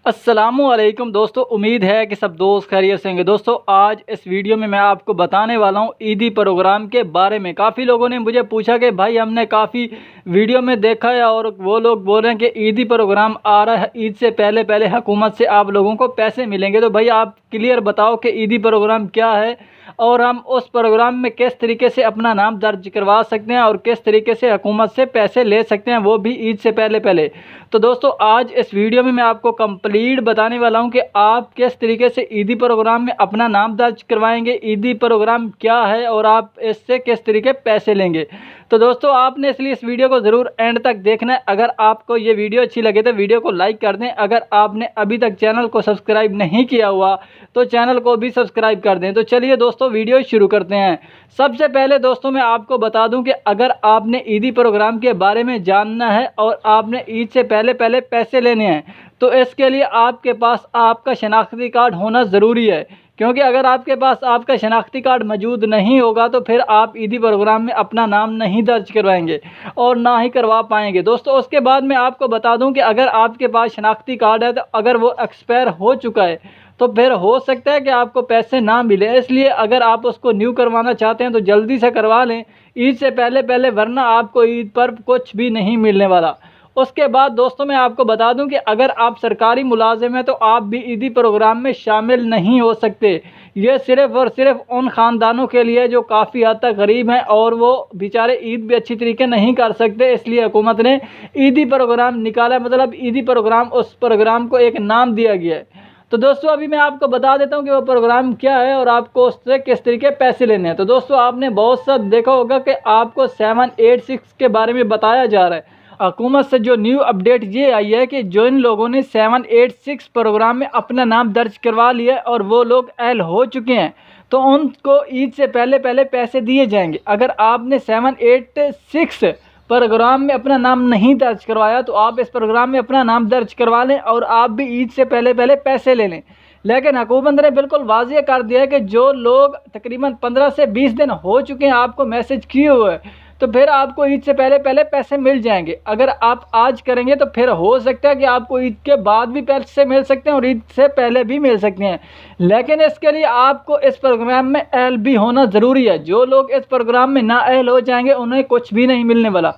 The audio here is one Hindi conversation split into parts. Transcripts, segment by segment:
अस्सलामुअलैकुम दोस्तों, उम्मीद है कि सब दोस्त खैरियत से होंगे। दोस्तों, आज इस वीडियो में मैं आपको बताने वाला हूं ईदी प्रोग्राम के बारे में। काफ़ी लोगों ने मुझे पूछा कि भाई हमने काफ़ी वीडियो में देखा है और वो लोग बोल रहे हैं कि ईदी प्रोग्राम आ रहा है, ईद से पहले पहले हुकूमत से आप लोगों को पैसे मिलेंगे। तो भाई आप क्लियर बताओ कि ईदी प्रोग्राम क्या है और हम उस प्रोग्राम में किस तरीके से अपना नाम दर्ज करवा सकते हैं और किस तरीके से हुकूमत से पैसे ले सकते हैं, वो भी ईद से पहले पहले। तो दोस्तों, आज इस वीडियो में मैं आपको कंप्लीट बताने वाला हूं कि आप किस तरीके से ईदी प्रोग्राम में अपना नाम दर्ज करवाएंगे, ईदी प्रोग्राम क्या है और आप इससे किस तरीके पैसे लेंगे। तो दोस्तों, आपने इसलिए इस वीडियो को ज़रूर एंड तक देखना है। अगर आपको ये वीडियो अच्छी लगे तो वीडियो को लाइक कर दें। अगर आपने अभी तक चैनल को सब्सक्राइब नहीं किया हुआ तो चैनल को भी सब्सक्राइब कर दें। तो चलिए दोस्तों, वीडियो शुरू करते हैं। सबसे पहले दोस्तों, मैं आपको बता दूं कि अगर आपने ईदी प्रोग्राम के बारे में जानना है और आपने ईद से पहले पहले पैसे लेने हैं तो इसके लिए आपके पास आपका शनाख्ती कार्ड होना ज़रूरी है। क्योंकि अगर आपके पास आपका शनाख्ती कार्ड मौजूद नहीं होगा तो फिर आप ईदी प्रोग्राम में अपना नाम नहीं दर्ज करवाएंगे और ना ही करवा पाएंगे। दोस्तों, उसके बाद मैं आपको बता दूं कि अगर आपके पास शनाख्ती कार्ड है तो अगर वो एक्सपायर हो चुका है तो फिर हो सकता है कि आपको पैसे ना मिले। इसलिए अगर आप उसको न्यू करवाना चाहते हैं तो जल्दी से करवा लें ईद से पहले पहले, वरना आपको ईद पर कुछ भी नहीं मिलने वाला। उसके बाद दोस्तों, मैं आपको बता दूं कि अगर आप सरकारी मुलाजिम हैं तो आप भी ईदी प्रोग्राम में शामिल नहीं हो सकते। ये सिर्फ़ और सिर्फ उन ख़ानदानों के लिए जो काफ़ी हद तक गरीब हैं और वो बेचारे ईद भी अच्छी तरीके नहीं कर सकते, इसलिए हुकूमत ने ईदी प्रोग्राम निकाला। मतलब ईदी प्रोग्राम, उस प्रोग्राम को एक नाम दिया गया है। तो दोस्तों, अभी मैं आपको बता देता हूं कि वो प्रोग्राम क्या है और आपको उससे किस तरीके पैसे लेने हैं। तो दोस्तों, आपने बहुत सा देखा होगा कि आपको 786 के बारे में बताया जा रहा है। हुकूमत से जो न्यू अपडेट ये आई है कि जो इन लोगों ने 786 प्रोग्राम में अपना नाम दर्ज करवा लिया है और वो लोग अहल हो चुके हैं तो उनको ईद से पहले पहले पैसे दिए जाएंगे। अगर आपने 786 प्रोग्राम में अपना नाम नहीं दर्ज करवाया तो आप इस प्रोग्राम में अपना नाम दर्ज करवा लें और आप भी ईद से पहले पहले पैसे ले लें। लेकिन हुकूमत ने बिल्कुल वाज़ेह कर दिया है कि जो लोग तकरीबन 15 से 20 दिन हो चुके हैं आपको मैसेज किए हुए, तो फिर आपको ईद से पहले पहले पैसे मिल जाएंगे। अगर आप आज करेंगे तो फिर हो सकता है कि आपको ईद के बाद भी पैसे मिल सकते हैं और ईद से पहले भी मिल सकते हैं। लेकिन इसके लिए आपको इस प्रोग्राम में अहल भी होना ज़रूरी है। जो लोग इस प्रोग्राम में ना अहल हो जाएंगे उन्हें कुछ भी नहीं मिलने वाला।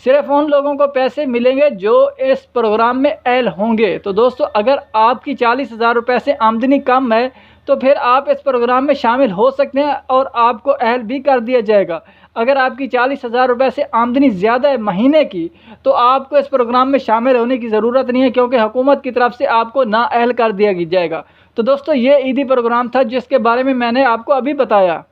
सिर्फ उन लोगों को पैसे मिलेंगे जो इस प्रोग्राम में अहल होंगे। तो दोस्तों, अगर आपकी 40,000 रुपये से आमदनी कम है तो फिर आप इस प्रोग्राम में शामिल हो सकते हैं और आपको अहल भी कर दिया जाएगा। अगर आपकी 40,000 रुपये से आमदनी ज़्यादा है महीने की तो आपको इस प्रोग्राम में शामिल होने की ज़रूरत नहीं है, क्योंकि हुकूमत की तरफ से आपको नाअहल कर दिया जाएगा। तो दोस्तों, ये ईदी प्रोग्राम था जिसके बारे में मैंने आपको अभी बताया।